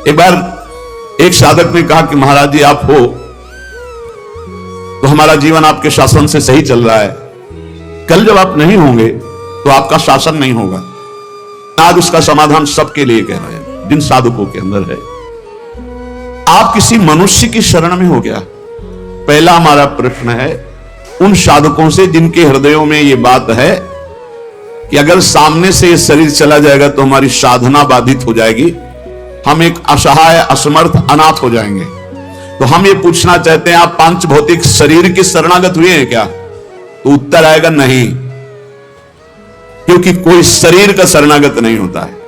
एक बार एक साधक ने कहा कि महाराज जी आप हो तो हमारा जीवन आपके शासन से सही चल रहा है, कल जब आप नहीं होंगे तो आपका शासन नहीं होगा। आज उसका समाधान सबके लिए कह रहे हैं, जिन साधकों के अंदर है। आप किसी मनुष्य की शरण में हो गया। पहला हमारा प्रश्न है उन साधकों से जिनके हृदयों में यह बात है कि अगर सामने से ये शरीर चला जाएगा तो हमारी साधना बाधित हो जाएगी, हम एक असहाय असमर्थ अनाथ हो जाएंगे। तो हम ये पूछना चाहते हैं आप पांच भौतिक शरीर के शरणागत हुए हैं क्या? तो उत्तर आएगा नहीं, क्योंकि कोई शरीर का शरणागत नहीं होता है।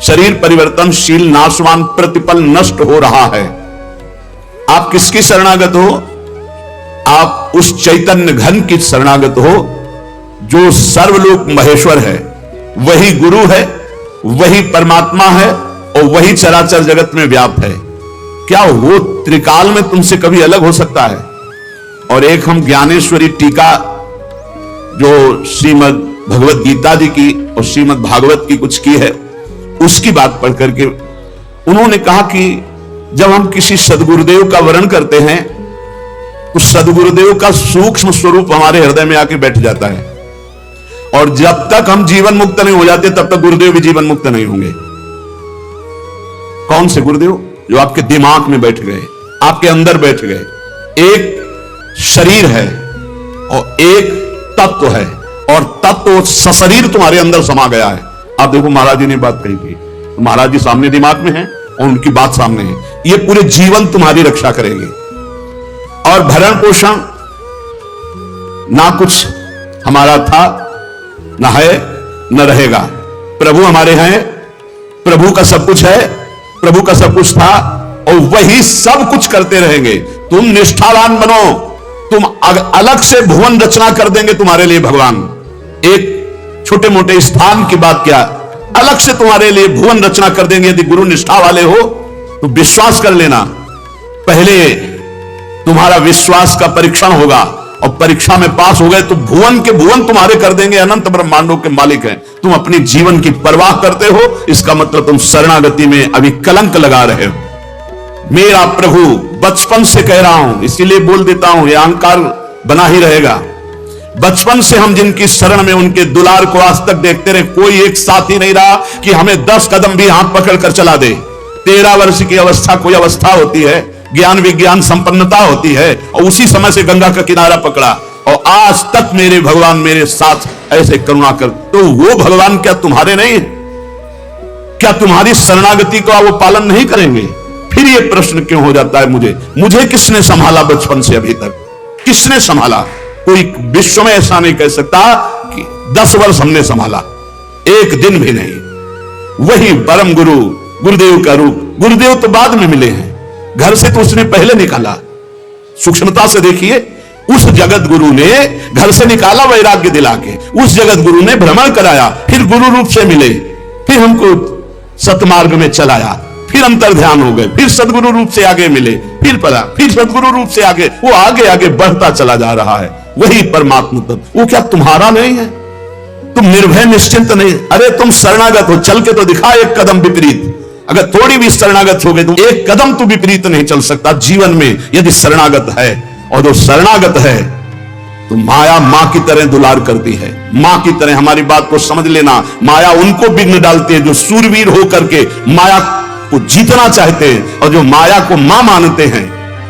शरीर परिवर्तनशील, नाशवान, प्रतिपल नष्ट हो रहा है। आप किसकी शरणागत हो? आप उस चैतन्य घन की शरणागत हो जो सर्वलोक महेश्वर है, वही गुरु है, वही परमात्मा है और वही चराचर जगत में व्याप्त है। क्या वो त्रिकाल में तुमसे कभी अलग हो सकता है? और एक हम ज्ञानेश्वरी टीका जो श्रीमद् भगवत गीता जी की और श्रीमद् भागवत की कुछ की है, उसकी बात पढ़ करके उन्होंने कहा कि जब हम किसी सदगुरुदेव का वर्णन करते हैं तो सदगुरुदेव का सूक्ष्म स्वरूप हमारे हृदय में आके बैठ जाता है, और जब तक हम जीवन मुक्त नहीं हो जाते तब तक गुरुदेव भी जीवन मुक्त नहीं होंगे। कौन से गुरुदेव? जो आपके दिमाग में बैठ गए, आपके अंदर बैठ गए। एक शरीर है और एक तत्व है, और तत्व सशरीर तुम्हारे अंदर समा गया है। आप देखो महाराज जी ने बात कही थी, तो महाराज जी सामने दिमाग में है और उनकी बात सामने है। ये पूरे जीवन तुम्हारी रक्षा करेगी। और भरण पोषण ना कुछ हमारा था, ना है, न रहेगा। प्रभु हमारे हैं, प्रभु का सब कुछ है, प्रभु का सब कुछ था और वही सब कुछ करते रहेंगे। तुम निष्ठावान बनो, तुम अलग से भुवन रचना कर देंगे तुम्हारे लिए भगवान। एक छोटे मोटे स्थान की बात क्या, अलग से तुम्हारे लिए भुवन रचना कर देंगे। यदि गुरु निष्ठा वाले हो तो विश्वास कर लेना, पहले तुम्हारा विश्वास का परीक्षण होगा और परीक्षा में पास हो गए तो भुवन के भुवन तुम्हारे कर देंगे। अनंत ब्रह्मांडों के मालिक हैं। तुम अपनी जीवन की परवाह करते हो, इसका मतलब तुम शरणागति में अभी कलंक लगा रहे हो। मेरा प्रभु बचपन से कह रहा हूं, इसीलिए बोल देता हूं, यह अहंकार बना ही रहेगा। बचपन से हम जिनकी शरण में उनके दुलार को आज तक देखते रहे, कोई एक साथी नहीं रहा कि हमें 10 कदम भी हाथ पकड़ कर चला दे। 13 वर्ष की अवस्था कोई अवस्था होती है, ज्ञान विज्ञान संपन्नता होती है, और उसी समय से गंगा का किनारा पकड़ा और आज तक मेरे भगवान मेरे साथ ऐसे करुणा कर। तो वो भगवान क्या तुम्हारे नहीं है? क्या तुम्हारी शरणागति का वो पालन नहीं करेंगे? फिर ये प्रश्न क्यों हो जाता है मुझे किसने संभाला बचपन से अभी तक? किसने संभाला? कोई विश्व में ऐसा नहीं कह सकता कि 10 वर्ष हमने संभाला, एक दिन भी नहीं। वही परम गुरु गुरुदेव का रूप। गुरुदेव तो बाद में मिले हैं, घर से तो उसने पहले निकाला। सूक्ष्मता से देखिए, उस जगत गुरु ने घर से निकाला वैराग्य दिला के, उस जगत गुरु ने भ्रमण कराया, फिर गुरु रूप से मिले, फिर हमको सतमार्ग में चलाया, फिर अंतर ध्यान हो गए, फिर सदगुरु रूप से आगे मिले, फिर पढ़ा, फिर सदगुरु रूप से आगे, वो आगे आगे बढ़ता चला जा रहा है। वही परमात्मा तत्व। वो क्या तुम्हारा नहीं है? तुम निर्भय निश्चिंत नहीं? अरे तुम शरणागत हो, चल के तो दिखा एक कदम विपरीत। अगर थोड़ी भी शरणागत हो गए तो एक कदम तो विपरीत नहीं चल सकता जीवन में, यदि शरणागत है। और जो शरणागत है तो माया मां की तरह दुलार करती है, मां की तरह। हमारी बात को समझ लेना, माया उनको विघ्न डालती है जो सूरवीर होकर के माया को जीतना चाहते हैं, और जो माया को मां मानते हैं,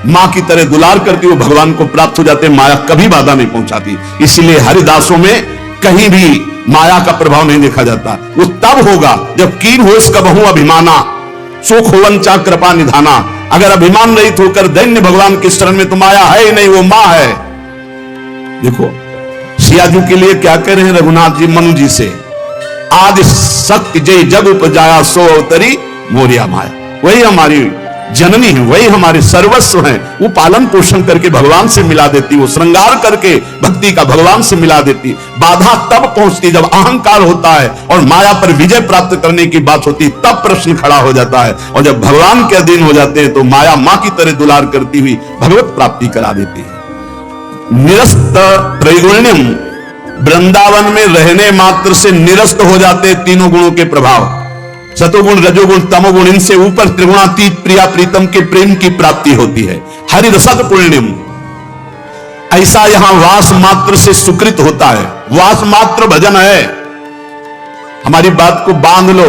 मां की तरह दुलार करके वो भगवान को प्राप्त हो जाते हैं। माया कभी बाधा नहीं पहुंचाती। इसलिए हरिदासों में कहीं भी माया का प्रभाव नहीं देखा जाता। वो तब होगा जब कीन हो इसका बहु अभिमाना, सुख होवन चा कृपा निधाना। अगर अभिमान रहित होकर दैन्य भगवान की शरण में तो माया है ही नहीं, वो मां है। देखो सियाजू के लिए क्या कह रहे हैं रघुनाथ जी मनु जी से, आदि शक्ति जय जग उपजाया सो अवतरी मोरिया माया। वही हमारी जननी है, वही हमारे सर्वस्व हैं। वो पालन पोषण करके भगवान से मिला देती, वो श्रृंगार करके भक्ति का भगवान से मिला देती। बाधा तब पहुंचती जब अहंकार होता है और माया पर विजय प्राप्त करने की बात होती, तब प्रश्न खड़ा हो जाता है। और जब भगवान के अधीन हो जाते हैं तो माया मां की तरह दुलार करती हुई भगवत प्राप्ति करा देती है। निरस्त त्रैगुण्यम, वृंदावन में रहने मात्र से निरस्त हो जाते तीनों गुणों के प्रभाव। सतोगुण, रजोगुण, तमोगुण, इनसे ऊपर त्रिगुणातीत प्रिया प्रीतम के प्रेम की प्राप्ति होती है। हरि रसद पुण्यम, ऐसा यहां वास मात्र से सुकृत होता है। वास मात्र भजन है। हमारी बात को बांध लो,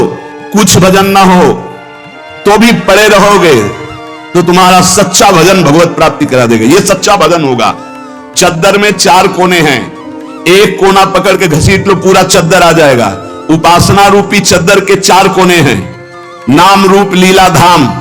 कुछ भजन ना हो तो भी पड़े रहोगे तो तुम्हारा सच्चा भजन भगवत प्राप्ति करा देगा। यह सच्चा भजन होगा। चद्दर में 4 कोने हैं, एक कोना पकड़ के घसीट लो, पूरा चद्दर आ जाएगा। उपासना रूपी चद्दर के 4 कोने हैं, नाम रूप लीला धाम।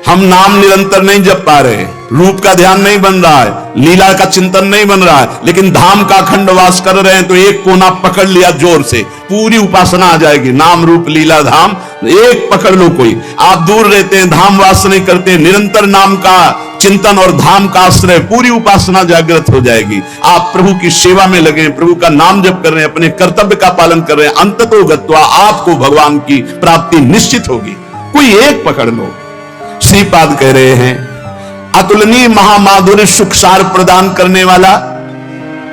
हम नाम निरंतर नहीं जप पा रहे, रूप का ध्यान नहीं बन रहा है, लीला का चिंतन नहीं बन रहा है, लेकिन धाम का अखंड वास कर रहे हैं तो एक कोना पकड़ लिया जोर से, पूरी उपासना आ जाएगी। नाम रूप लीला धाम एक पकड़ लो। कोई आप दूर रहते हैं, धाम वास नहीं करते, निरंतर नाम का चिंतन और धाम का आश्रय, पूरी उपासना जागृत हो जाएगी। आप प्रभु की सेवा में लगे, प्रभु का नाम जप कर रहे हैं, अपने कर्तव्य का पालन कर रहे हैं, अंततो गत्वा आपको भगवान की प्राप्ति निश्चित होगी। कोई एक पकड़ लो। श्रीपाद कह रहे हैं, अतुलनीय महामाधुर्य सुखसार प्रदान करने वाला,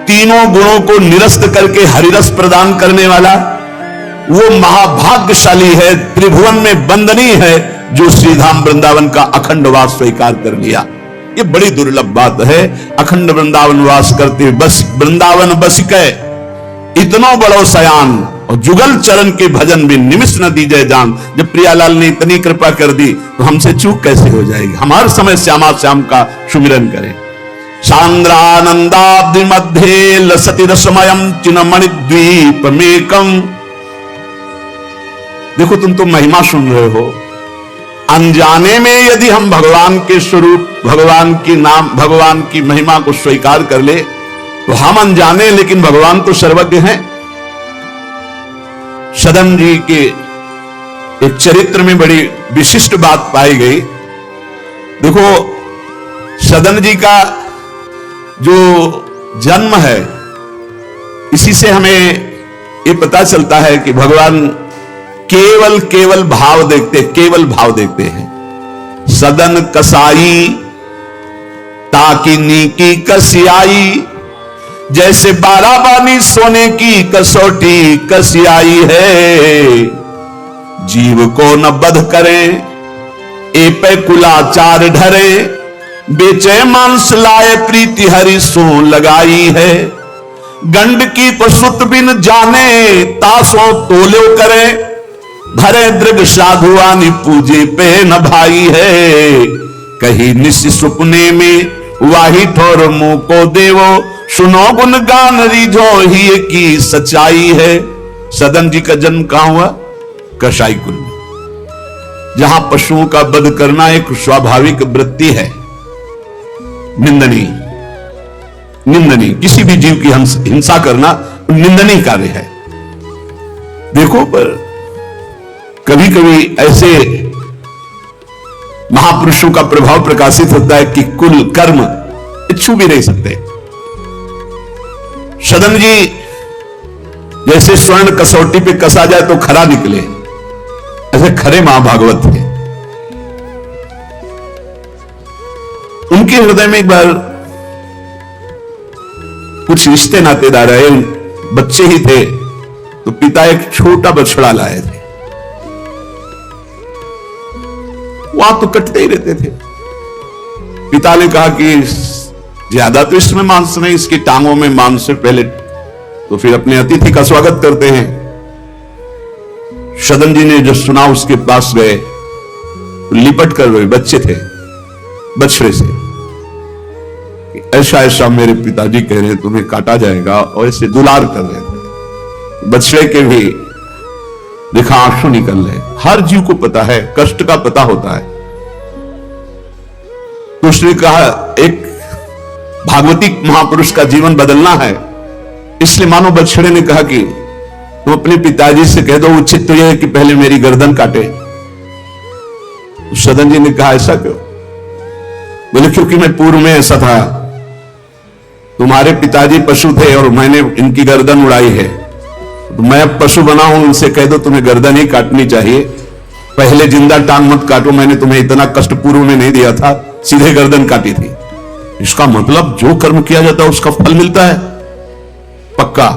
तीनों गुणों को निरस्त करके हरिरस प्रदान करने वाला, वो महाभाग्यशाली है, त्रिभुवन में वंदनीय है, जो श्रीधाम वृंदावन का अखंड वास स्वीकार कर लिया। ये बड़ी दुर्लभ बात है। अखंड वृंदावन वास करते बस वृंदावन बस के इतनो बड़ो सयान, और जुगल चरण के भजन भी निमिष न दीजिए जान। जब प्रियालाल ने इतनी कृपा कर दी तो हमसे चूक कैसे हो जाएगी। हम हर समय श्यामा श्याम का सुमिरन करें। सांद्रानंदाब्धि मध्य लसति रसमयम चिन्मणि द्वीप मेकम। देखो तुम तो महिमा सुन रहे हो, अनजाने में यदि हम भगवान के स्वरूप, भगवान की नाम, भगवान की महिमा को स्वीकार कर ले तो हम अनजाने, लेकिन भगवान तो सर्वज्ञ हैं। सदन जी के एक चरित्र में बड़ी विशिष्ट बात पाई गई। देखो सदन जी का जो जन्म है, इसी से हमें ये पता चलता है कि भगवान केवल भाव देखते, केवल भाव देखते हैं। सदन कसाई ताकि नीकी कसियाई, जैसे बाराबानी सोने की कसौटी कसियाई है। जीव को न बध करे ए पे कुलाचार ढरे, बेचे मांस लाए प्रीति हरि सो लगाई है। गंड की पशुत बिन जाने तासो तोलो करे, भरे दृग साधुआनी पूजे पे न भाई है। कहीं निश सुपने में वाही ठोर मुंह को देवो, सुनो गुण गान रिझो ही की सच्चाई है। सदन जी का जन्म कहां हुआ? कसाई कुल में, जहां पशुओं का वध करना एक स्वाभाविक वृत्ति है। निंदनीय किसी भी जीव की हिंसा करना निंदनीय कार्य है। देखो पर कभी कभी ऐसे महापुरुषों का प्रभाव प्रकाशित होता है कि कुल कर्म छू भी नहीं सकते। सदन जी जैसे स्वर्ण कसौटी पे कसा जाए तो खरा निकले, ऐसे खरे महाभागवत थे। उनके हृदय में एक बार कुछ रिश्ते नातेदार आए, बच्चे ही थे तो पिता एक छोटा बछड़ा लाए थे। वहां तो कटते ही रहते थे। पिता ने कहा कि ज्यादा तो इसमें मांस नहीं, इसकी टांगों में मांस से पहले तो फिर अपने अतिथि का स्वागत करते हैं। सदन जी ने जो सुना उसके पास गए, तो लिपट कर गए, बच्चे थे, बछड़े से, ऐसा ऐसा मेरे पिताजी कह रहे हैं तुम्हें काटा जाएगा, और ऐसे दुलार कर रहे थे। बछड़े के भी देखा आंसू निकल रहे। हर जीव को पता है, कष्ट का पता होता है। तो उसने कहा एक भागवती महापुरुष का जीवन बदलना है, इसलिए मानो बछड़े ने कहा कि तुम अपने पिताजी से कह दो, उचित तो यह है कि पहले मेरी गर्दन काटे। तो सदन जी ने कहा ऐसा क्यों? बोले क्योंकि मैं पूर्व में ऐसा था, तुम्हारे पिताजी पशु थे और मैंने इनकी गर्दन उड़ाई है, तो मैं अब पशु बना हूं, उनसे कह दो तुम्हें गर्दन ही काटनी चाहिए, पहले जिंदा टांग मत काटो, मैंने तुम्हें इतना कष्ट पूर्व में नहीं दिया था, सीधे गर्दन काटी थी। इसका मतलब जो कर्म किया जाता है उसका फल मिलता है, पक्का।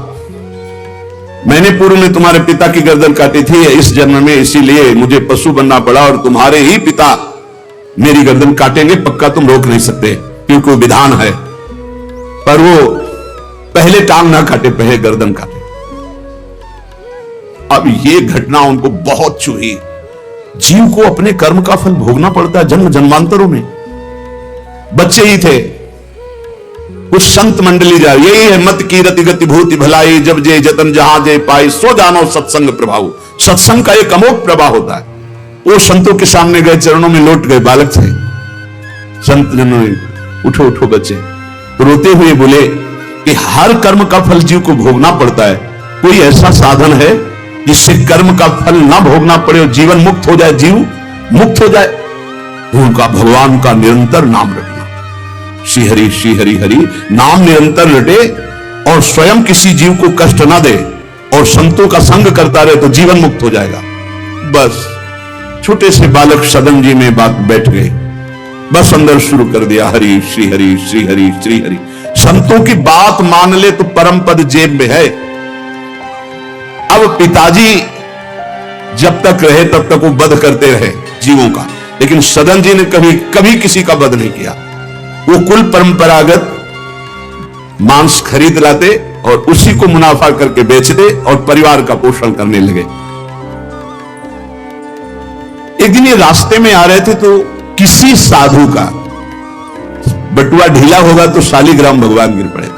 मैंने पूर्व में तुम्हारे पिता की गर्दन काटी थी, इस जन्म में इसीलिए मुझे पशु बनना पड़ा और तुम्हारे ही पिता मेरी गर्दन काटेंगे, पक्का तुम रोक नहीं सकते क्योंकि वो विधान है। पर वो पहले टांग ना काटे, पहले गर्दन काटे। अब ये घटना उनको बहुत छुई। जीव को अपने कर्म का फल भोगना पड़ता है जन्म जन्मांतरों में। बच्चे ही थे, कुछ संत मंडली जा, यही है मत की रति गति भूति भलाई, जब जे जतन जहां जे पाई सो जानो सत्संग प्रभाव। सत्संग का एक अमोघ प्रभाव होता है। वो संतों के सामने गए, चरणों में लौट गए, बालक थे। संत जनों ने उठो उठो बच्चे, तो रोते हुए बोले कि हर कर्म का फल जीव को भोगना पड़ता है, कोई ऐसा साधन है जिससे कर्म का फल ना भोगना पड़े और जीवन मुक्त हो जाए, जीव मुक्त हो जाए? उनका भगवान का निरंतर नाम रटना, श्री हरि हरि नाम निरंतर रटे और स्वयं किसी जीव को कष्ट ना दे और संतों का संग करता रहे तो जीवन मुक्त हो जाएगा। बस छोटे से बालक सदन जी में बात बैठ गए, बस अंदर शुरू कर दिया, हरि श्री हरि श्री हरि श्री हरि। संतों की बात मान ले तो परम पद जेब में है। अब पिताजी जब तक रहे तब तक वो वध करते रहे जीवों का, लेकिन सदन जी ने कभी कभी किसी का वध नहीं किया। वो कुल परंपरागत मांस खरीद लाते और उसी को मुनाफा करके बेचते और परिवार का पोषण करने लगे। एक दिन ये रास्ते में आ रहे थे तो किसी साधु का बटुआ ढीला होगा तो शालिग्राम भगवान गिर पड़े।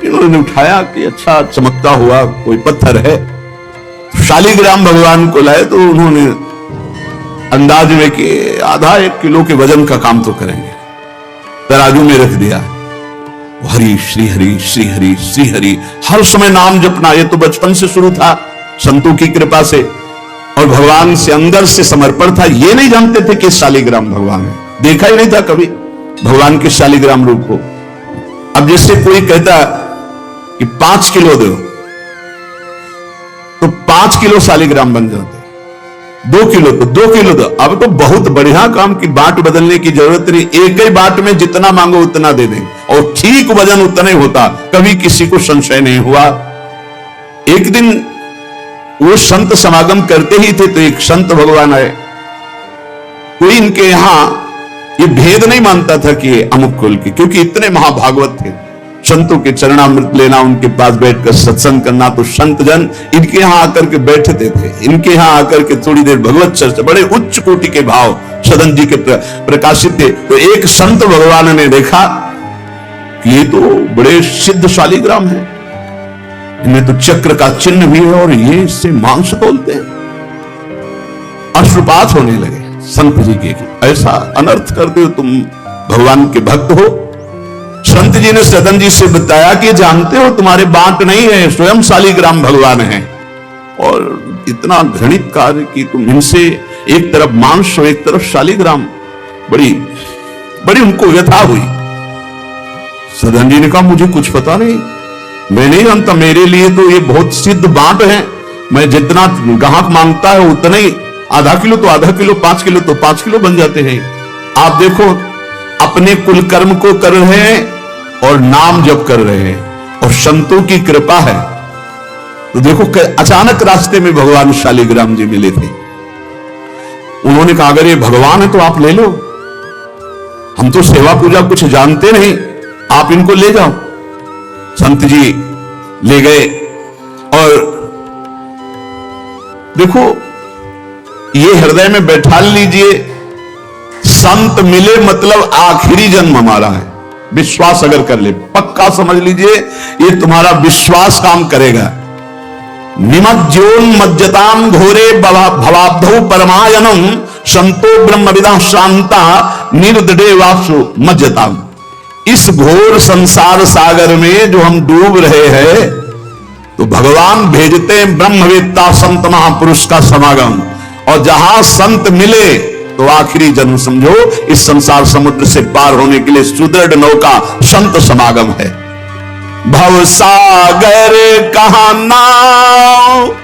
इन्होंने उठाया कि अच्छा चमकता हुआ कोई पत्थर है, शालिग्राम भगवान को लाए तो उन्होंने अंदाज में कि आधा 1 किलो के वजन का काम तो करेंगे, तराजू में रख दिया। हरि श्री हरि श्री हरि श्री हरि, हर समय नाम जपना। ये तो बचपन से शुरू था संतों की कृपा से और भगवान से अंदर से समर्पण था। ये नहीं जानते थे कि शालिग्राम भगवान है, देखा ही नहीं था कभी भगवान के शालिग्राम रूप को। अब जैसे कोई कहता कि 5 किलो दो तो 5 किलो शालिग्राम बन जाते, 2 किलो तो 2 किलो दो। अब तो बहुत बढ़िया काम की बाट बदलने की जरूरत नहीं, एक ही बाट में जितना मांगो उतना दे दें और ठीक वजन उतना ही होता, कभी किसी को संशय नहीं हुआ। एक दिन वो संत समागम करते ही थे तो एक संत भगवान आए। कोई इनके यहां ये भेद नहीं मानता था कि ये अमुक कुल के, क्योंकि इतने महाभागवत थे। संतों के चरणामृत लेना, उनके पास बैठकर सत्संग करना, तो संत जन इनके यहां आकर के बैठते थे। इनके यहां आकर के थोड़ी देर भगवत चर्चा, बड़े उच्च कोटि के भाव सदन जी के प्रकाशित थे। तो एक संत भगवान ने देखा कि ये तो बड़े सिद्ध शालिग्राम है, इनमें तो चक्र का चिन्ह भी है और ये इससे मांस तोलते हैं। अश्रुपात होने लगे संत जी के, ऐसा अनर्थ करते हो तुम, भगवान के भक्त हो। संत जी ने सदन जी से बताया कि जानते हो तुम्हारे बांट नहीं है, स्वयं शालिग्राम भगवान है और इतना घृणित कार्य कि तुम इनसे एक तरफ मांस और एक तरफ शालिग्राम। बड़ी बड़ी उनको व्यथा हुई। सदन जी ने कहा मुझे कुछ पता नहीं, मैं नहीं जानता, मेरे लिए तो ये बहुत सिद्ध बांट है, मैं जितना ग्राहक मांगता है उतना ही, आधा किलो तो आधा किलो, 5 किलो तो 5 किलो बन जाते हैं। आप देखो अपने कुल कर्म को कर रहे हैं और नाम जप कर रहे हैं और संतों की कृपा है। तो देखो अचानक रास्ते में भगवान शालिग्राम जी मिले थे। उन्होंने कहा अगर ये भगवान है तो आप ले लो, हम तो सेवा पूजा कुछ जानते नहीं, आप इनको ले जाओ। संत जी ले गए और देखो ये हृदय में बैठा लीजिए, संत मिले मतलब आखिरी जन्म हमारा है। विश्वास अगर कर ले, पक्का समझ लीजिए ये तुम्हारा विश्वास काम करेगा। निमज्जोन्मज्जताम घोरे भवाब्धौ परमायनम संतो ब्रह्मविदा शांता निर्दडे वासु मज्जताम। इस घोर संसार सागर में जो हम डूब रहे हैं तो भगवान भेजते हैं ब्रह्मवेत्ता संत महापुरुष का समागम, और जहां संत मिले तो आखिरी जन्म समझो इस संसार समुद्र से पार होने के लिए सुदृढ़ नौका संत समागम है। भव सागर कहा नाव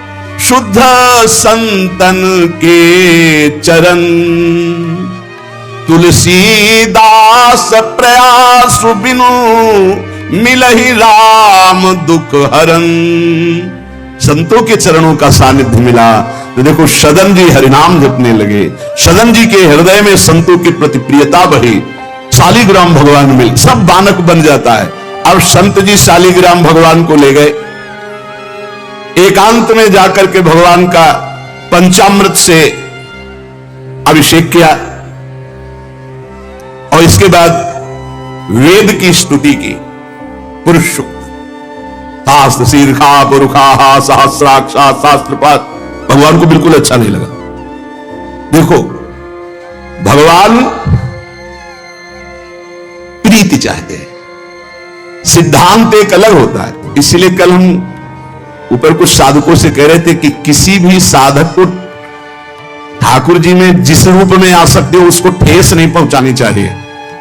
शुद्ध संतन के चरण, तुलसीदास प्रयास बिनु मिलहि राम दुख हरन। संतों के चरणों का सानिध्य मिला तो देखो सदन जी हरिनाम जपने लगे, सदन जी के हृदय में संतों की प्रति प्रियता बढ़ी, शालिग्राम भगवान मिल, सब बानक बन जाता है। अब संत जी शालिग्राम भगवान को ले गए, एकांत में जाकर के भगवान का पंचामृत से अभिषेक किया और इसके बाद वेद की स्तुति की। पुरुष शास्त्र शीर्षा पुरुषा सहस्राक्षा शास्त्रपात, भगवान को बिल्कुल अच्छा नहीं लगा। देखो भगवान प्रीति चाहते हैं, सिद्धांत एक अलग होता है। इसलिए कल हम ऊपर कुछ साधकों से कह रहे थे कि किसी भी साधक को ठाकुर जी में जिस रूप में आसक्ति हो उसको ठेस नहीं पहुंचानी चाहिए,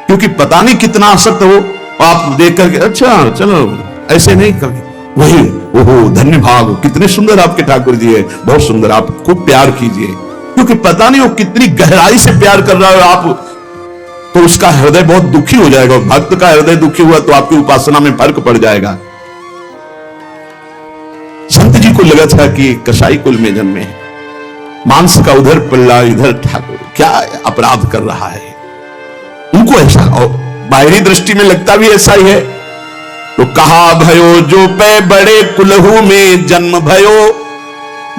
क्योंकि पता नहीं कितना आसक्त हो आप देख करके अच्छा चलो ऐसे नहीं कभी वही ओहो धन्य भाग, कितने सुंदर आपके ठाकुर जी है, बहुत सुंदर, आप खूब प्यार कीजिए, क्योंकि पता नहीं वो कितनी गहराई से प्यार कर रहा है आप, तो उसका हृदय बहुत दुखी हो जाएगा। भक्त का हृदय दुखी हुआ तो आपकी उपासना में फर्क पड़ जाएगा। संत जी को लगा था कि कसाई कुल में जन्मे हैं, मांस का उधर पल्ला इधर ठाकुर, क्या अपराध कर रहा है, उनको ऐसा और बाहरी दृष्टि में लगता भी ऐसा ही है। तो कहा भयो जो पे बड़े कुलहू में जन्म भयो,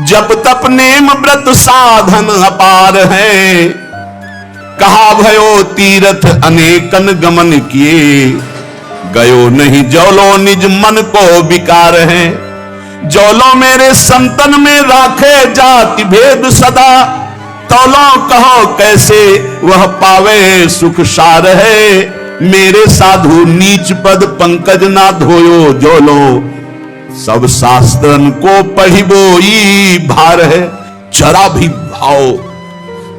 जप तप नेम व्रत साधन अपार है। कहा भयो तीर्थ अनेकन गमन किए, गयो नहीं जौलो निज मन को विकार है। जौलो मेरे संतन में राखे जाति भेद सदा, तौलो कहो कैसे वह पावे सुख सार है। मेरे साधु नीच पद पंकज ना धोयो, जौलो सब शास्त्रन को पढ़िबोई भार है। जरा भी भाव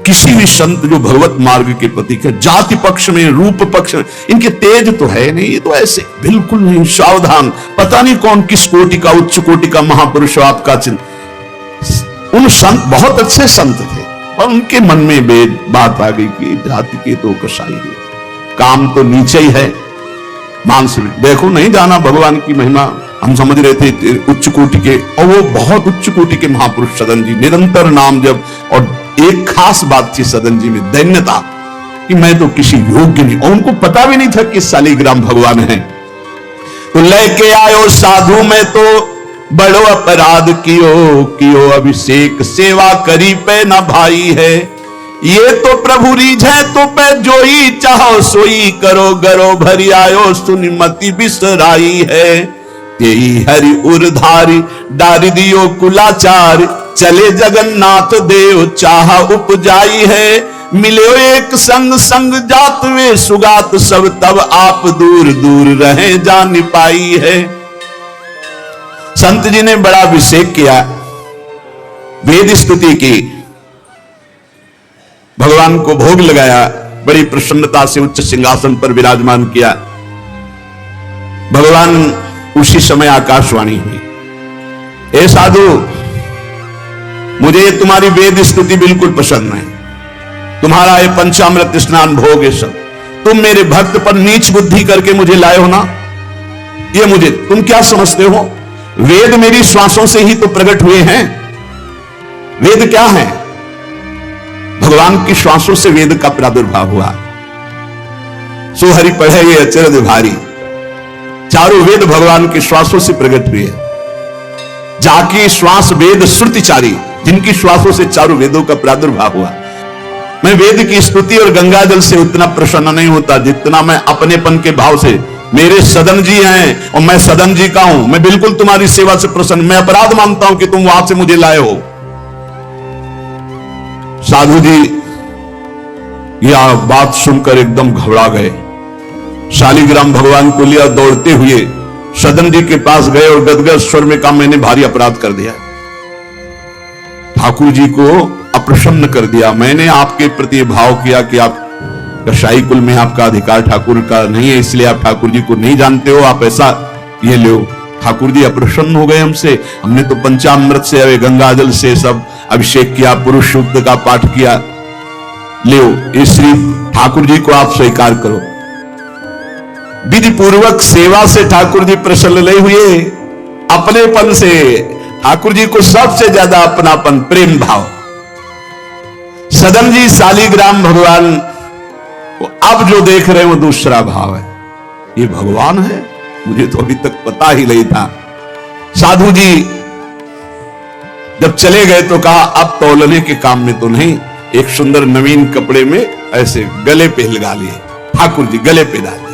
किसी भी संत जो भगवत मार्ग के प्रतीक है, जाति पक्ष में रूप पक्ष में इनके तेज तो है नहीं, ये तो ऐसे बिल्कुल नहीं, सावधान, पता नहीं कौन किस कोटि का उच्च कोटि का महापुरुष आपका चिन्ह। उन संत बहुत अच्छे संत थे और उनके मन में बात आ गई कि जाति के तो कसाई है, काम तो नीचे ही है, मांस में देखो नहीं जाना भगवान की महिमा। हम समझ रहे थे उच्च कोटि के, और वो बहुत उच्च कोटि के महापुरुष सदन जी, निरंतर नाम जब, और एक खास बात थी सदन जी में दैन्यता कि मैं तो किसी योग्य नहीं, और उनको पता भी नहीं था कि शालिग्राम भगवान है। तो लेके आयो साधु में तो बड़ो अपराध कियो अभिषेक, सेवा करी पे न भाई है। ये तो प्रभु रीझ है तो पे जोई चाहो सोई, करो गरो भरी आयो सुनिमति बिसराई है। यही हरि उरधारी डारी दियो कुलाचार, चले जगन्नाथ देव चाह उपजाई है। मिले एक संग संग जात वे सुगात सब, तब आप दूर दूर रहे जान पाई है। संत जी ने बड़ा अभिषेक किया, वेद स्तुति की, भगवान को भोग लगाया, बड़ी प्रसन्नता से उच्च सिंहासन पर विराजमान किया। भगवान उसी समय आकाशवाणी हुई, ए साधु मुझे तुम्हारी वेद स्तुति बिल्कुल पसंद नहीं, तुम्हारा ये पंचामृत स्नान भोग है सब, तुम मेरे भक्त पर नीच बुद्धि करके मुझे लाए हो ना, ये मुझे तुम क्या समझते हो? वेद मेरी श्वासों से ही तो प्रकट हुए हैं। वेद क्या है? भगवान की श्वासों से वेद का प्रादुर्भाव हुआ। सो हरि पढ़े ये अचरज भारी, चारों वेद भगवान के श्वासों से प्रकट हुए। जाकी श्वास वेद श्रुतिचारी, जिनकी श्वासों से चारों वेदों का प्रादुर्भाव हुआ। मैं वेद की स्तुति और गंगा जल से उतना प्रसन्न नहीं होता जितना मैं अपनेपन के भाव से, मेरे सदन जी हैं और मैं सदन जी का हूं, मैं बिल्कुल तुम्हारी सेवा से प्रसन्न, मैं अपराध मानता हूं कि तुम वहां से मुझे लाए हो। साधु जी यह बात सुनकर एकदम घबरा गए, शालिग्राम भगवान को लिया, दौड़ते हुए सदन जी के पास गए और गदगद स्वर में कहा मैंने भारी अपराध कर दिया, ठाकुर जी को अप्रसन्न कर दिया। मैंने आपके प्रति भाव किया कि आप कसाई कुल में आपका अधिकार ठाकुर का नहीं है, इसलिए आप ठाकुर जी को नहीं जानते हो, आप ऐसा ये लो। ठाकुर जी अप्रसन्न हो गए हमसे, हमने तो पंचामृत से गंगा जल से सब अभिषेक किया, पुरुष सूक्त का पाठ किया, ले इस श्री ठाकुर जी को आप स्वीकार करो। विधि पूर्वक सेवा से ठाकुर जी प्रसन्न नहीं हुए, अपनेपन से। ठाकुर जी को सबसे ज्यादा अपनापन, प्रेम भाव। सदन जी शालिग्राम भगवान को अब जो देख रहे हैं वो दूसरा भाव है। ये भगवान है, मुझे तो अभी तक पता ही नहीं था। साधु जी जब चले गए तो कहा अब तौलने के काम में तो नहीं। एक सुंदर नवीन कपड़े में ऐसे गले पे लगा लिए, ठाकुर जी गले पे डाले।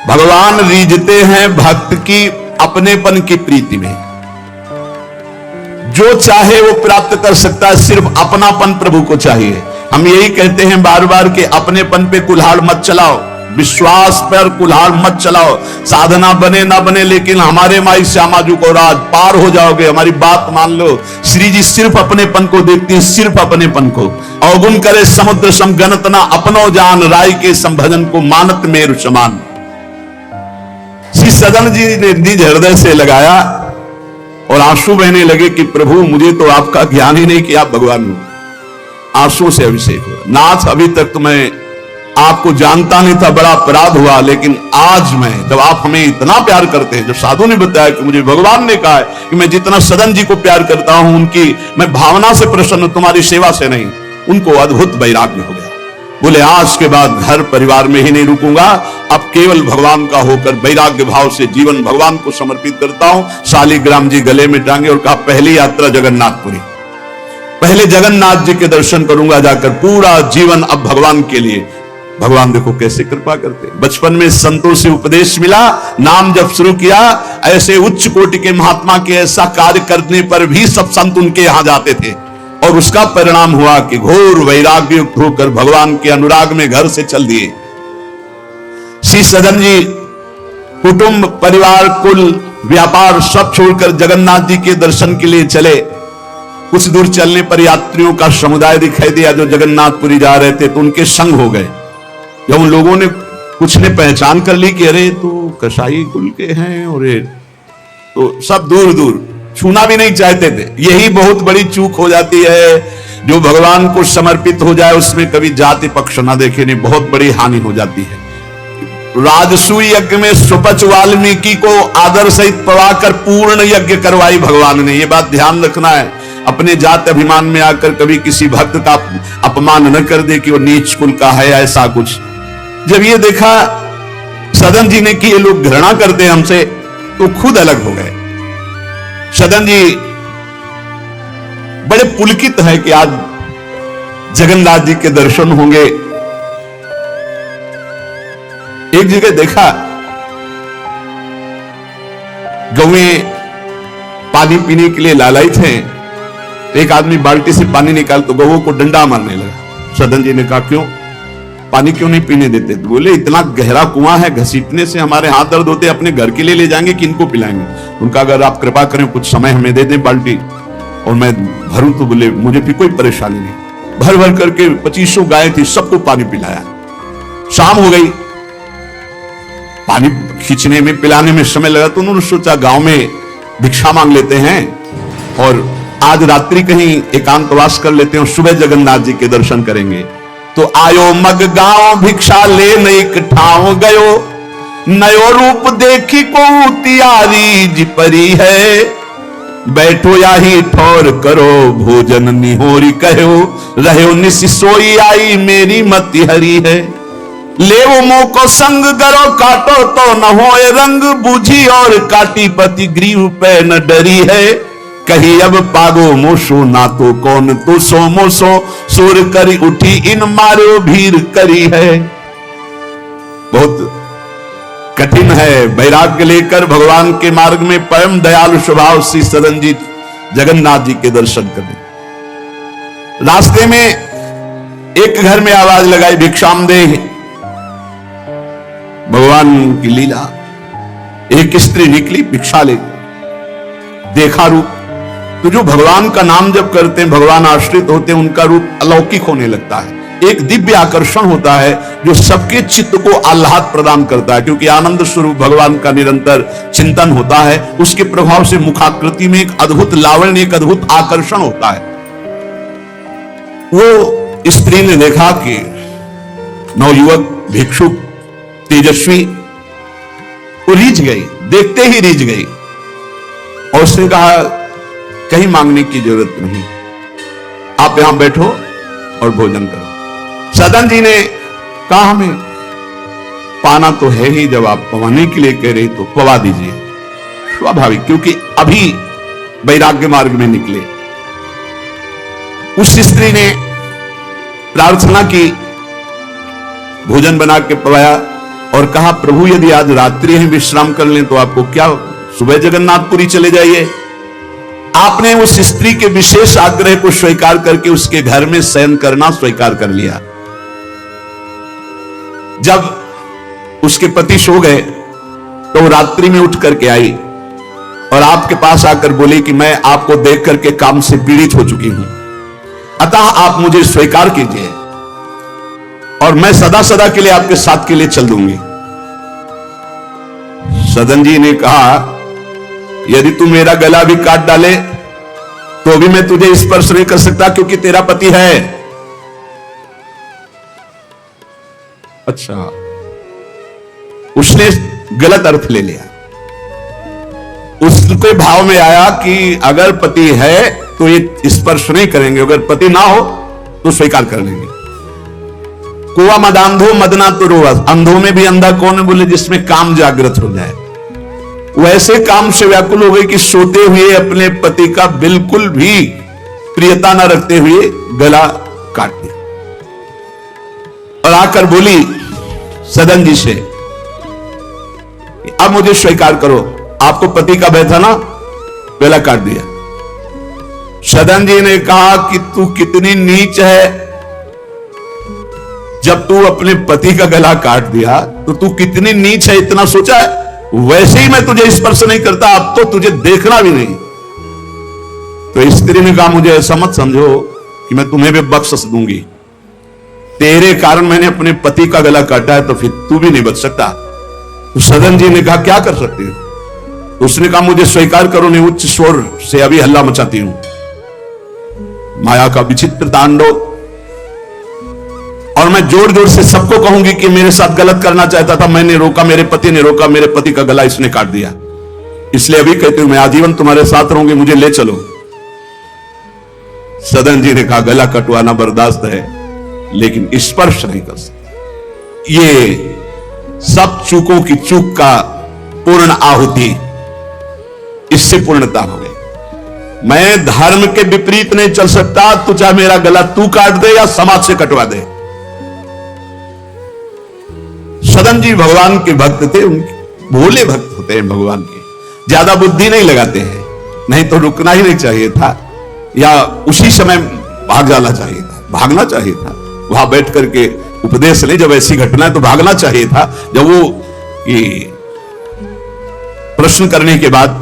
भगवान रीझते हैं भक्त की अपनेपन की प्रीति में। जो चाहे वो प्राप्त कर सकता है, सिर्फ अपनापन प्रभु को चाहिए। हम यही कहते हैं बार बार कि अपनेपन पे कुल्हाड़ मत चलाओ, विश्वास पर कुल्हाड़ मत चलाओ। साधना बने ना बने, लेकिन हमारे माई श्यामा जी को राज पार हो जाओगे। हमारी बात मान लो। श्री जी सिर्फ अपनेपन को देखती है, सिर्फ अपनेपन को। अवगुण करे समुद्र सम गणत ना अपनो जान, राय के संभजन को मानत मेरु समान। श्री सदन जी ने निज हृदय से लगाया और आंसू बहने लगे कि प्रभु मुझे तो आपका ज्ञान ही नहीं कि आप भगवान हो। आंसू से अभिषेक हुआ। नाथ अभी तक तो मैं आपको जानता नहीं था, बड़ा अपराध हुआ, लेकिन आज मैं, जब आप हमें इतना प्यार करते हैं, जब साधु ने बताया कि मुझे भगवान ने कहा है कि मैं जितना सदन जी को प्यार करता हूं, उनकी मैं भावना से प्रसन्न, तुम्हारी सेवा से नहीं। उनको अद्भुत वैराग्य हो गया। बोले आज के बाद घर परिवार में ही नहीं रुकूंगा, अब केवल भगवान का होकर वैराग्य भाव से जीवन भगवान को समर्पित करता हूं। शालिग्राम जी गले में टांगे और कहा पहली यात्रा जगन्नाथपुरी, पहले जगन्नाथ जी के दर्शन करूंगा जाकर, पूरा जीवन अब भगवान के लिए। भगवान देखो कैसे कृपा करते। बचपन में संतों से उपदेश मिला, नाम जब शुरू किया, ऐसे उच्च कोटि के महात्मा के ऐसा कार्य करने पर भी सब संत उनके यहां जाते थे, और उसका परिणाम हुआ कि घोर वैराग्य युक्त होकर भगवान के अनुराग में घर से चल दिए। श्री सदन जी कुटुंब परिवार कुल व्यापार सब छोड़कर जगन्नाथ जी के दर्शन के लिए चले। कुछ दूर चलने पर यात्रियों का समुदाय दिखाई दिया जो जगन्नाथपुरी जा रहे थे, तो उनके संग हो गए। जब उन लोगों ने कुछ ने पहचान कर ली कि अरे तो कसाई कुल के हैं, और तो सब दूर दूर छूना भी नहीं चाहते थे। यही बहुत बड़ी चूक हो जाती है। जो भगवान को समर्पित हो जाए उसमें कभी जाति पक्ष ना देखे, नहीं बहुत बड़ी हानि हो जाती है। राजसूय यज्ञ में सुपच वाल्मीकि को आदर सहित पवाकर पूर्ण यज्ञ करवाई भगवान ने। ये बात ध्यान रखना है। अपने जात अभिमान में आकर कभी किसी भक्त का अपमान न कर दे कि वो नीच कुल का है, ऐसा कुछ। जब ये देखा सदन जी ने कि ये लोग घृणा करते हैं हमसे, तो खुद अलग हो गए। सदन जी बड़े पुलकित है कि आज जगन्नाथ जी के दर्शन होंगे। एक जगह देखा गौएं पानी पीने के लिए लालायित हैं, एक आदमी बाल्टी से पानी निकाल तो गौओं को डंडा मारने लगा। सदन जी ने कहा क्यों, पानी क्यों नहीं पीने देते? तो बोले इतना गहरा कुआं है, घसीटने से हमारे हाथ दर्द होते, अपने घर के लिए ले जाएंगे कि इनको पिलाएंगे? उनका अगर आप कृपा करें कुछ समय हमें दे दें बाल्टी और मैं भरूं। तो बोले मुझे भी कोई परेशानी नहीं। भर भर करके 2500 गाय थी, सबको पानी पिलाया। शाम हो गई, पानी खींचने में पिलाने में समय लगा, तो उन्होंने सोचा गांव में भिक्षा मांग लेते हैं और आज रात्रि कहीं एकांतवास कर लेते हैं और सुबह जगन्नाथ जी के दर्शन करेंगे। तो आयो मग गांव भिक्षा ले नई ठाव गयो, नयो रूप देखी को तियारी जिपरी है। बैठो या ही ठौर करो भोजन निहोरी कहो, रहो निस सोई आई मेरी मति हरी है। लेवो मोह को संग करो काटो तो न होए रंग, बूझी और काटी पति ग्रीव पे न डरी है। कही अब पागो मोसो ना तो कौन तो सो मोसो, सुर करी उठी इन मारो भीर करी है। बहुत कठिन है वैराग्य लेकर भगवान के मार्ग में परम दयालु स्वभाव श्री सदन जी जगन्नाथ जी के दर्शन करने। रास्ते में एक घर में आवाज लगाई भिक्षाम दे। भगवान की लीला, एक स्त्री निकली भिक्षा ले, देखा रूप। तो जो भगवान का नाम जब करते हैं, भगवान आश्रित होते हैं, उनका रूप अलौकिक होने लगता है। एक दिव्य आकर्षण होता है जो सबके चित्त को आह्लाद प्रदान करता है, क्योंकि आनंद स्वरूप भगवान का निरंतर चिंतन होता है। उसके प्रभाव से मुखाकृति में एक अद्भुत लावण्य, एक अद्भुत आकर्षण होता है। वो स्त्री ने देखा कि नवयुवक भिक्षुक तेजस्वी वो रीझ गई, देखते ही रीझ गई और उसने कहा कहीं मांगने की जरूरत नहीं, आप यहां बैठो और भोजन करो। सदन जी ने कहा हमें पाना तो है ही, जब आप पवाने के लिए कह रही तो पवा दीजिए। स्वाभाविक, क्योंकि अभी वैराग्य मार्ग में निकले। उस स्त्री ने प्रार्थना की, भोजन बना के पवाया और कहा प्रभु यदि आज रात्रि है विश्राम कर लें तो आपको क्या, सुबह जगन्नाथपुरी चले जाइए। आपने उस स्त्री के विशेष आग्रह को स्वीकार करके उसके घर में शयन करना स्वीकार कर लिया। जब उसके पति सो गए तो वो रात्रि में उठ करके आई और आपके पास आकर बोली कि मैं आपको देख करके काम से पीड़ित हो चुकी हूं, अतः आप मुझे स्वीकार कीजिए और मैं सदा सदा के लिए आपके साथ के लिए चल दूंगी। सदन जी ने कहा यदि तू मेरा गला भी काट डाले तो भी मैं तुझे स्पर्श नहीं कर सकता, क्योंकि तेरा पति है। अच्छा, उसने गलत अर्थ ले लिया। उसके भाव में आया कि अगर पति है तो ये स्पर्श नहीं करेंगे, अगर पति ना हो तो स्वीकार कर लेंगे। कुआ मदांधो मदना तो रोआ, अंधों में भी अंधा कौन है, बोले जिसमें काम जागृत हो जाए। वैसे काम से व्याकुल हो गई कि सोते हुए अपने पति का बिल्कुल भी प्रियता न रखते हुए गला काट दिया और आकर बोली सदन जी से अब मुझे स्वीकार करो, आपको पति का भय था ना, गला काट दिया। सदन जी ने कहा कि तू कितनी नीच है, जब तू अपने पति का गला काट दिया तो तू कितनी नीच है, इतना सोचा है? वैसे ही मैं तुझे स्पर्श नहीं करता, अब तो तुझे देखना भी नहीं। तो स्त्री ने कहा मुझे ऐसा मत समझो कि मैं तुम्हें भी बख्श दूंगी, तेरे कारण मैंने अपने पति का गला काटा है तो फिर तू भी नहीं बच सकता। तो सदन जी ने कहा क्या कर सकते हो? तो उसने कहा मुझे स्वीकार करो, नहीं उच्च स्वर से अभी हल्ला मचाती हूं। माया का विचित्र तांडव, और मैं जोर जोर से सबको कहूंगी कि मेरे साथ गलत करना चाहता था, मैंने रोका, मेरे पति ने रोका, मेरे पति का गला इसने काट दिया, इसलिए अभी कहती हूं मैं आजीवन तुम्हारे साथ रहूंगी, मुझे ले चलो। सदन जी ने कहा गला कटवाना बर्दाश्त है लेकिन स्पर्श नहीं कर सकते। ये सब चूकों की चूक का पूर्ण आहुति, इससे पूर्णता हो गई। मैं धर्म के विपरीत नहीं चल सकता, तो चाहे मेरा गला तू काट दे या समाज से कटवा दे। सदन जी भगवान के भक्त थे, उनके भोले भक्त होते हैं भगवान के, ज्यादा बुद्धि नहीं लगाते हैं, नहीं तो रुकना ही नहीं चाहिए था या उसी समय भाग जाना चाहिए था, भागना चाहिए था। वहां बैठ करके उपदेश नहीं, जब ऐसी घटना है तो भागना चाहिए था। जब वो प्रश्न करने के बाद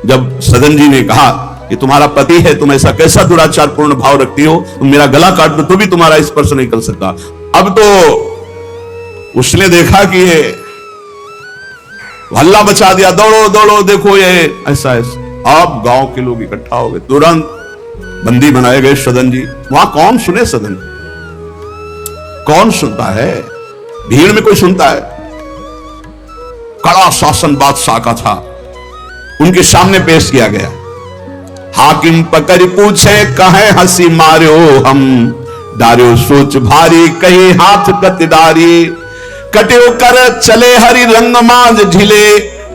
जब सदन जी ने कहा कि तुम्हारा पति है, तुम ऐसा कैसा दुराचार पूर्ण भाव रखती हो, तुम मेरा गला काट दो तो भी तुम्हारा स्पर्श नहीं कर सकता। अब तो उसने देखा कि ये हल्ला मचा दिया, दौड़ो दौड़ो देखो ये ऐसा ऐसा। अब गांव के लोग इकट्ठा हो गए, तुरंत बंदी बनाए गए सदन जी। वहां कौन सुने सदन, कौन सुनता है, भीड़ में कोई सुनता है? कड़ा शासन बादशाह का था, उनके सामने पेश किया गया। हाकिम पकड़ पूछे कहे हंसी मारो हम, डारियो सोच भारी कहे हाथ कतदारी, कट्यो कर चले हरि रंग मांझ ढिले,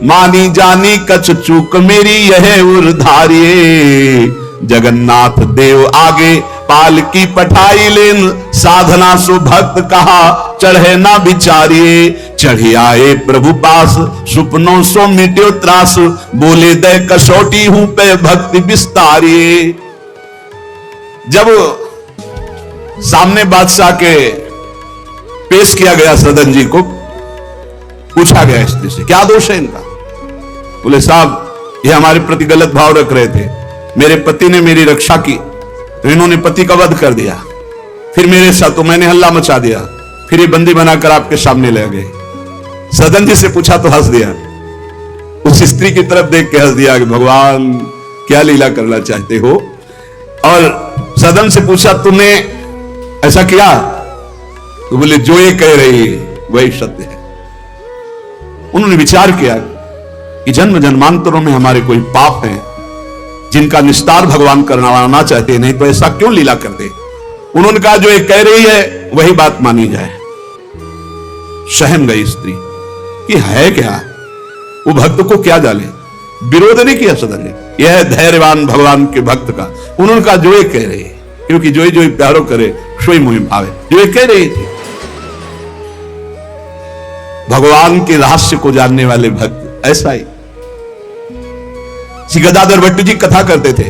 मानी जानी कछ चूक मेरी यह उर्धारिये, जगन्नाथ देव आगे पालकी पठाई लेन, साधना सो भक्त कहा चढ़े ना बिचारिये, चढ़ी आए प्रभु पास सुपनों सो मिट्यो त्रास, बोले दे कसौटी हूं पे भक्ति विस्तारिये। जब सामने बादशाह के पेश किया गया सदन जी को, पूछा गया स्त्री से क्या दोष है इनका? बोले साहब ये हमारे प्रति गलत भाव रख रहे थे, मेरे पति ने मेरी रक्षा की तो इन्होंने पति का वध कर दिया, फिर मेरे साथ तो मैंने हल्ला मचा दिया, फिर ये बंदी बनाकर आपके सामने ले गए। सदन जी से पूछा तो हंस दिया, उस स्त्री की तरफ देख के हंस दिया कि भगवान क्या लीला करना चाहते हो। और सदन से पूछा तुमने ऐसा किया? तो बोले जो ये कह रही है वही सत्य है। उन्होंने विचार किया कि जन्म जन्मांतरों में हमारे कोई पाप हैं जिनका निस्तार भगवान करवाना चाहते, नहीं तो ऐसा क्यों लीला करते। उन्होंने कहा जो ये कह रही है वही बात मानी जाए। सहम गई स्त्री कि है क्या, वो भक्त को क्या जाने, विरोध नहीं किया सदन ने। यह धैर्यवान भगवान के भक्त का, उन्होंने कहा जो ये कह रही है, क्योंकि जो ही प्यारो करे सोई मोहि भावे, जो ये कह रही थी। भगवान के रहस्य को जानने वाले भक्त ऐसा ही। श्री गदाधर भट्ट जी कथा करते थे,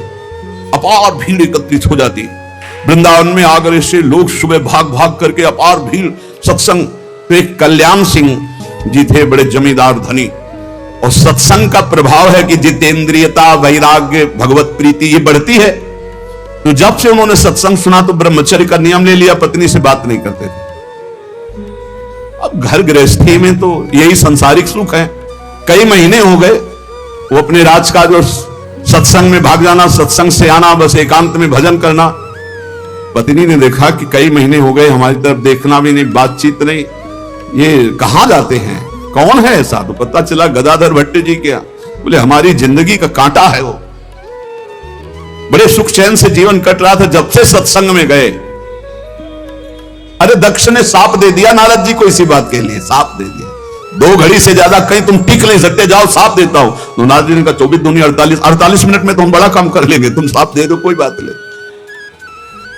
अपार भीड़ एकत्रित हो जाती वृंदावन में। आगरे से लोग सुबह भाग भाग करके अपार भीड़ सत्संग। तो एक कल्याण सिंह जी थे, बड़े जमींदार धनी, और सत्संग का प्रभाव है कि जितेंद्रियता, वैराग्य, भगवत प्रीति ये बढ़ती है। तो जब से उन्होंने सत्संग सुना तो ब्रह्मचर्य का नियम ले लिया, पत्नी से बात नहीं करते थे। अब घर गृहस्थी में तो यही संसारिक सुख है। कई महीने हो गए वो अपने राजकाज और सत्संग में भाग जाना, सत्संग से आना, बस एकांत में भजन करना। पत्नी ने देखा कि कई महीने हो गए, हमारी तरफ देखना भी नहीं, बातचीत नहीं, ये कहां जाते हैं, कौन है ऐसा। तो पता चला गदाधर भट्ट जी क्या। बोले हमारी जिंदगी का कांटा है वो, बड़े सुख चैन से जीवन कट रहा था, जब से सत्संग में गए। अरे दक्ष ने साप दे दिया नारद जी को इसी बात के लिए, साप दे दिया। 2 घड़ी से ज्यादा कहीं तुम टिक नहीं सकते, जाओ साप देता हूं। तो नारद जी ने कहा 24 दूनी 48 मिनट में तो हम बड़ा काम कर लेंगे, तुम साप दे दो कोई बात नहीं।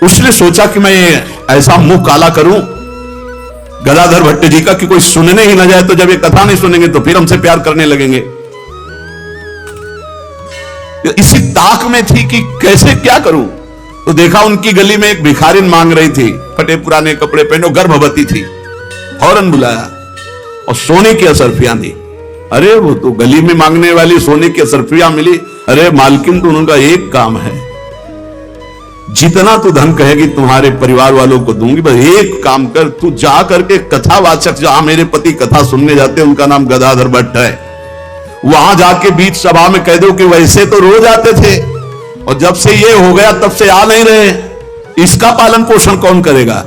उसने सोचा कि मैं ऐसा मुंह काला करूं गदाधर भट्ट जी का कि कोई सुनने ही ना जाए, तो जब ये कथा नहीं सुनेंगे तो फिर हमसे प्यार करने लगेंगे। इसी ताक में थी कि कैसे क्या करूं। तो देखा उनकी गली में एक भिखारिन मांग रही थी, फटे पुराने कपड़े पहनो, गर्भवती थी। फौरन बुलाया और सोने की असरफियां दी। अरे वो तो गली में मांगने वाली सोने की असरफियां मिली। अरे मालकिन तो उनका एक काम है, जितना तू धन कहेगी तुम्हारे परिवार वालों को दूंगी, बस एक काम कर, तू जा करके कथावाचक, जहां मेरे पति कथा सुनने जाते हैं उनका नाम गदाधर भट्ट है, वहां जाके बीच सभा में कह दो कि वैसे तो रोज आते थे और जब से ये हो गया तब से आ नहीं रहे, इसका पालन पोषण कौन करेगा।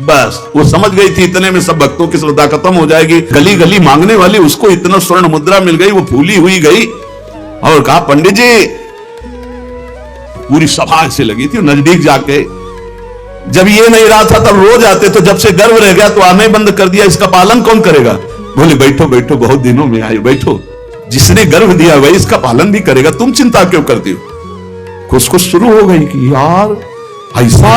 बस वो समझ गई थी, इतने में सब भक्तों की श्रद्धा खत्म हो जाएगी। गली गली मांगने वाली उसको इतना स्वर्ण मुद्रा मिल गई, वो फूली हुई गई और कहा पंडित जी, पूरी सभा ऐसे लगी थी। नजदीक जाके जब ये नहीं रहा था तब रोज आते, तो जब से गर्व रह गया तो आने बंद कर दिया, इसका पालन कौन करेगा। बोले बैठो बैठो, बहुत दिनों में आए, बैठो, जिसने गर्व दिया वही इसका पालन भी करेगा, तुम चिंता क्यों करती हो। खुश शुरू हो गई कि यार ऐसा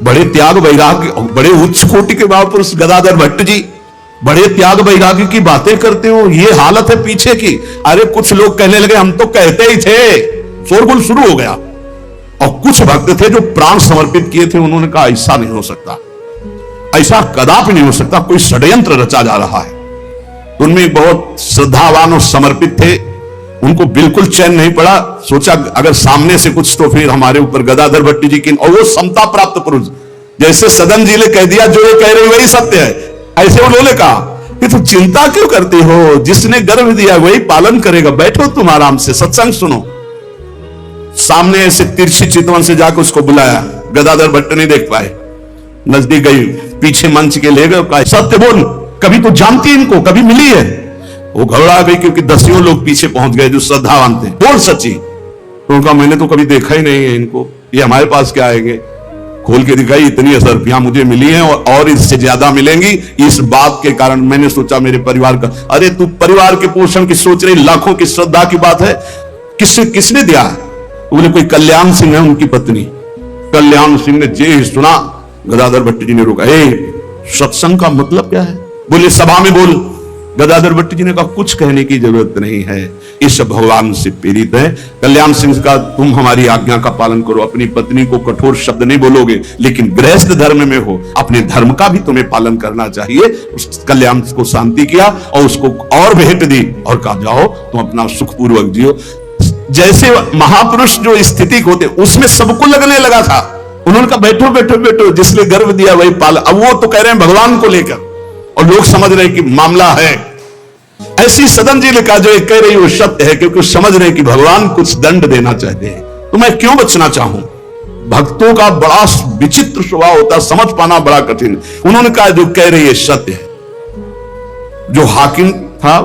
बड़े त्याग वैराग्य, बड़े उच्च कोटि के महापुरुष गदाधर भट्ट जी बड़े त्याग वैराग्य की बातें करते हो, ये हालत है पीछे की। अरे कुछ लोग कहने लगे हम तो कहते ही थे, शोरगुल शुरू हो गया। और कुछ भक्त थे जो प्राण समर्पित किए थे, उन्होंने कहा ऐसा नहीं हो सकता, ऐसा कदापि नहीं हो सकता, कोई षड्यंत्र रचा जा रहा है। उनमें बहुत श्रद्धावान और समर्पित थे, उनको बिल्कुल चैन नहीं पड़ा। सोचा अगर सामने से कुछ तो फिर हमारे ऊपर गदाधर भट्ट जी की, और वो समता प्राप्त पुरुष, जैसे सदन जी ने कह दिया जो ये कह रही वही सत्य है, ऐसे उन्होंने कहा कि तुम चिंता क्यों करती हो, जिसने गर्भ दिया वही पालन करेगा, बैठो तुम आराम से सत्संग सुनो। सामने ऐसे तिरछी चितवन से जाकर उसको बुलाया, गदाधर भट्ट नहीं देख पाए, नजदीक गई, पीछे मंच के ले गए, कहा सत्य बोल, कभी तो जानती इनको, कभी मिली है। वो घबरा गई क्योंकि 10 लोग पीछे पहुंच गए जो श्रद्धावान थे। बोल सच्ची। तो उनका मैंने तो कभी देखा ही नहीं है इनको, ये हमारे पास क्या आएंगे। खोल के दिखाई, इतनी असरफियां मुझे मिली हैं और इससे ज्यादा मिलेंगी, इस बात के कारण मैंने सोचा मेरे परिवार का। अरे तू परिवार के पोषण की सोच रही, लाखों की श्रद्धा की बात है, किसने दिया। बोले कोई कल्याण सिंह है उनकी पत्नी। कल्याण सिंह ने जे सुना, गदाधर भट्ट जी ने रोका, सत्संग का मतलब क्या है। बोले सभा में बोल। गदाधर भट्ट जी ने कहा कुछ कहने की जरूरत नहीं है, इस भगवान से प्रेरित है। कल्याण सिंह का तुम हमारी आज्ञा का पालन करो, अपनी पत्नी को कठोर शब्द नहीं बोलोगे, लेकिन गृहस्थ धर्म में हो, अपने धर्म का भी तुम्हें पालन करना चाहिए। उस कल्याण को शांति किया और उसको और भेंट दी और कहा जाओ तुम अपना सुखपूर्वक जियो। जैसे महापुरुष जो स्थिति होते उसमें सबको लगने लगा था। उन्होंने कहा बैठो बैठो बैठो, जिसने गर्भ दिया वही पालन। अब वो तो कह रहे हैं भगवान को लेकर, और लोग समझ रहे हैं कि मामला है। ऐसी सदन जी ने कहा जो कह रही वो सत्य है, क्योंकि समझ रहे हैं कि भगवान कुछ दंड देना चाहते हैं, तो मैं क्यों बचना चाहूं। भक्तों का बड़ा विचित्र स्वभाव होता, समझ पाना बड़ा कठिन। उन्होंने कहा जो कह रही है सत्य है। जो हाकिम था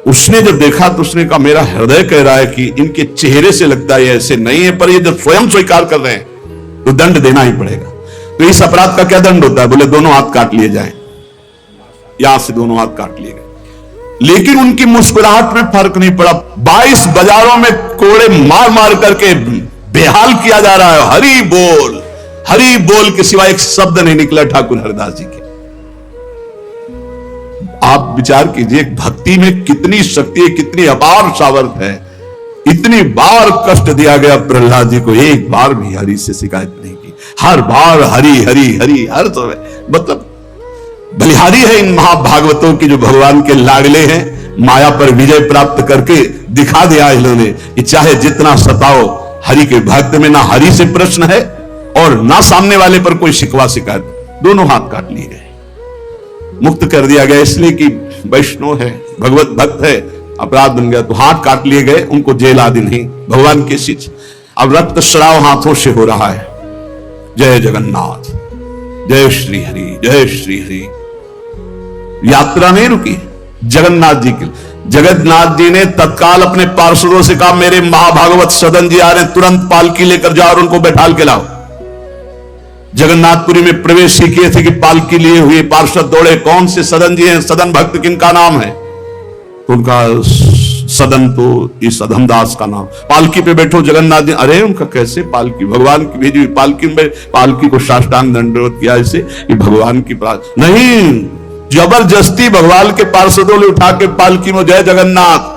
उसने जब देखा तो उसने कहा मेरा हृदय कह रहा है कि इनके चेहरे से लगता है ऐसे नहीं है, पर ये जब स्वयं स्वीकार कर रहे हैं तो दंड देना ही पड़ेगा। तो इस अपराध का क्या दंड होता है? बोले दोनों हाथ काट लिए जाएं। यहां से दोनों हाथ काट लिए गए, लेकिन उनकी मुस्कुराहट में फर्क नहीं पड़ा। 22 बाजारों में कोड़े मार मार करके बेहाल किया जा रहा है। हरि बोल के सिवा एक शब्द नहीं निकला ठाकुर हरिदास जी के। आप विचार कीजिए भक्ति में कितनी शक्ति है, कितनी अपार सामर्थ है। इतनी बार कष्ट दिया गया प्रहलाद जी को, एक बार भी हरि से शिकायत नहीं की। हर बार हरि हरि हरि, हर समय मतलब बलिहारी है इन महाभागवतों की जो भगवान के लाडले हैं। माया पर विजय प्राप्त करके दिखा दिया इन्होंने कि चाहे जितना सताओ, हरि के भक्त में ना हरि से प्रश्न है और ना सामने वाले पर कोई शिकवा शिकायत। दोनों हाथ काट लिए गए, मुक्त कर दिया गया, इसलिए कि वैष्णव है, भगवत भक्त है। अपराध बन गया तो हाथ काट लिए गए, उनको जेल आदि नहीं, भगवान के शिष्य। अब रक्त स्राव हाथों से हो रहा है। जय जगन्नाथ, जय श्री हरि, जय श्री हरि। यात्रा नहीं रुकी जगन्नाथ जी की। जगन्नाथ जी ने तत्काल अपने पार्षदों से कहा मेरे महाभागवत सदन जी आ रहे हैं, तुरंत पालकी लेकर जाओ और उनको बैठाल के लाओ। जगन्नाथपुरी में प्रवेश ही किए थे कि पालकी लिए हुए पार्षद दौड़े, कौन से सदन जी हैं, सदन भक्त किनका नाम है? तो उनका सदन तो इस अधमदास का नाम। पालकी पे बैठो जगन्नाथ जी। अरे उनका कैसे पालकी, भगवान की भेजी हुई पालकी में। पालकी को साष्टांग दंडवत किया ऐसे कि भगवान की नहीं, जबरदस्ती भगवान के पार्षदों ने उठा के पालकी में, जय जगन्नाथ।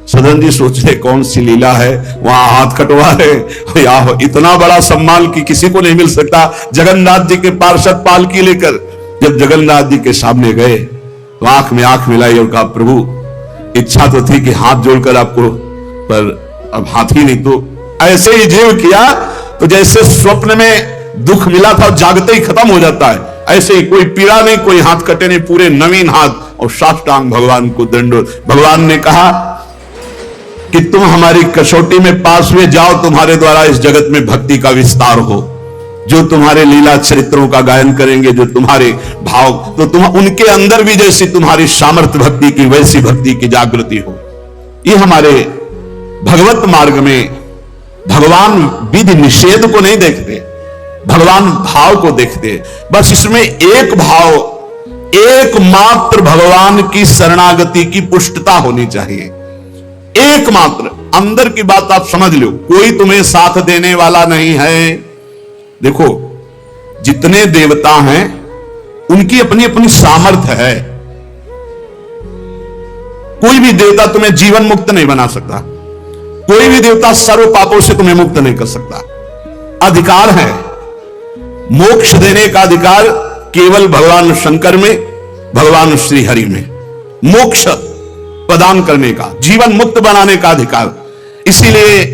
सदन जी सोच रहे कौन सी लीला है, वहां हाथ कटवा रहे। या इतना बड़ा सम्मान कि किसी को नहीं मिल सकता। जगन्नाथ जी के पार्षद पालकी लेकर जब जगन्नाथ जी के सामने गए तो आंख में आंख मिलाई और कहा प्रभु इच्छा तो थी कि हाथ जोड़कर आपको, पर अब हाथ ही नहीं। तो ऐसे ही जीव किया तो जैसे स्वप्न में दुख मिला था जागते ही खत्म हो जाता है, ऐसे ही कोई पीड़ा नहीं, कोई हाथ कटे नहीं, पूरे नवीन हाथ और साष्टांग भगवान को दंडवत। भगवान ने कहा कि तुम हमारी कसौटी में पास हुए, जाओ तुम्हारे द्वारा इस जगत में भक्ति का विस्तार हो। जो तुम्हारे लीला चरित्रों का गायन करेंगे, जो तुम्हारे भाव, तो तुम उनके अंदर भी जैसी तुम्हारी सामर्थ्य भक्ति की वैसी भक्ति की जागृति हो। ये हमारे भगवत मार्ग में भगवान विधि निषेध को नहीं देखते, भगवान भाव को देखते। बस इसमें एक भाव, एकमात्र भगवान की शरणागति की पुष्टता होनी चाहिए। एकमात्र अंदर की बात आप समझ लो, कोई तुम्हें साथ देने वाला नहीं है। देखो जितने देवता हैं उनकी अपनी अपनी सामर्थ्य है। कोई भी देवता तुम्हें जीवन मुक्त नहीं बना सकता, कोई भी देवता सर्व पापों से तुम्हें मुक्त नहीं कर सकता। अधिकार है, मोक्ष देने का अधिकार केवल भगवान शंकर में, भगवान श्री हरि में। मोक्ष प्रदान करने का, जीवन मुक्त बनाने का अधिकार। इसीलिए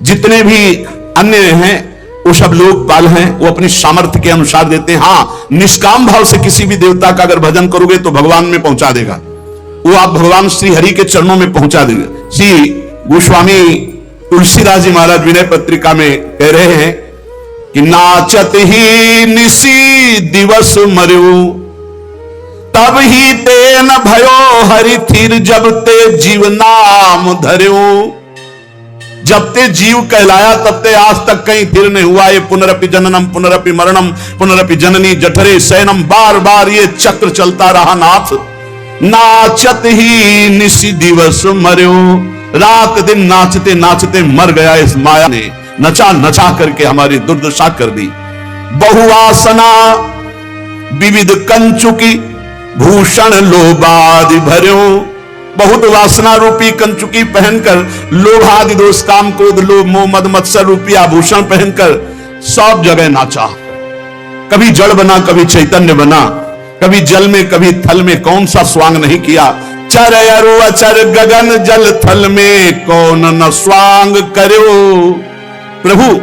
जितने भी अन्य हैं वो सब लोकपाल हैं, वो अपनी सामर्थ्य के अनुसार देते हैं। हाँ, निष्काम भाव से किसी भी देवता का अगर भजन करोगे तो भगवान में पहुंचा देगा वो, आप भगवान श्री हरि के चरणों में पहुंचा देगा। श्री गोस्वामी तुलसीदास जी महाराज विनय पत्रिका में कह रहे हैं कि नाचत ही निसी दिवस मरु, तब ही ते न भयो हरि थिर, जब ते जीव नाम धर्यो। जब ते जीव कहलाया तब ते आज तक कहीं थिर नहीं हुआ। ये पुनरपि जननम पुनरपि मरणम पुनरपि जननी जठरे शयनम, बार बार ये चक्र चलता रहा नाथ। नाचत ही निसी दिवस मर्यो, रात दिन नाचते नाचते मर गया इस माया ने, नचा नचा करके हमारी दुर्दशा कर दी। बहुवासना विविध कंचुकी, भूषण लोभादि भर्यो। बहुत वासना रूपी कंचुकी पहनकर, लोभादि दोष काम क्रोध लोभ मोह मद मत्सर रूपी आभूषण पहनकर सब जगह नाचा। कभी जड़ बना, कभी चैतन्य बना, कभी जल में कभी थल में, कौन सा स्वांग नहीं किया। चर अरु अचर गगन जल थल में, कौन न स्वांग करो। प्रभु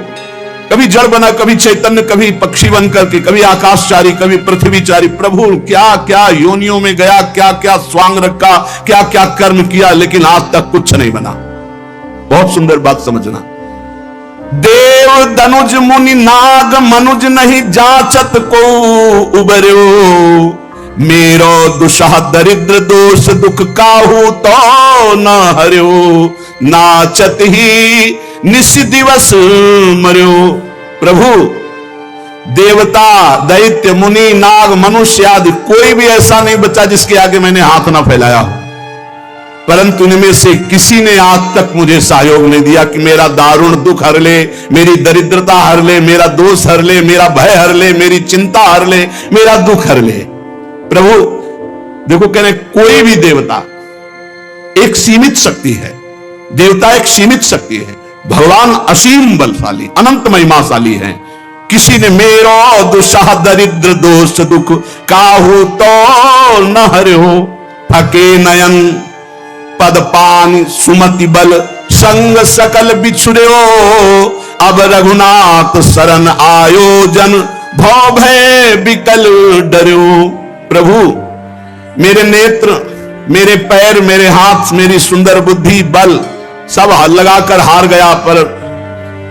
कभी जड़ बना, कभी चैतन्य, कभी पक्षी बन करके, कभी आकाशचारी, कभी पृथ्वीचारी। प्रभु क्या क्या योनियों में गया, क्या क्या स्वांग रखा, क्या क्या कर्म किया, लेकिन आज तक कुछ नहीं बना। बहुत सुंदर बात समझना। देव दनुज मुनि नाग मनुज नहीं जाचत को उबर्यो, मेरो दुषह दरिद्र दोष दुख काहू तो न हर्यो, नाचत ही निस दिवस मर्यो। प्रभु, देवता, दैत्य, मुनि, नाग, मनुष्य आदि कोई भी ऐसा नहीं बचा जिसके आगे मैंने हाथ ना फैलाया हो, परंतु इनमें से किसी ने आज तक मुझे सहयोग नहीं दिया कि मेरा दारुण दुख हर ले, मेरी दरिद्रता हर ले, मेरा दोष हर ले, मेरा भय हर ले, मेरी चिंता हर ले, मेरा दुख हर ले। प्रभु देखो, कह रहे कोई भी देवता एक सीमित शक्ति है, देवता एक सीमित शक्ति है, भगवान असीम बलशाली, अनंत महिमाशाली है। किसी ने मेरो दुषह दरिद्र दोष दुख काहू तो न हर्यो, थके नयन पद पान सुमति बल संग सकल बिछुड़ो, अब रघुनाथ शरण आयोजन भव भय बिकल डर्यो। प्रभु, मेरे नेत्र, मेरे पैर, मेरे हाथ, मेरी सुंदर बुद्धि, बल सब लगाकर हार गया, पर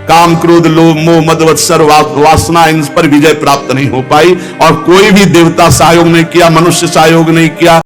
काम क्रोध लोभ मोह मद मत्सर वासना, इन पर विजय प्राप्त नहीं हो पाई। और कोई भी देवता सहयोग नहीं किया, मनुष्य सहयोग नहीं किया।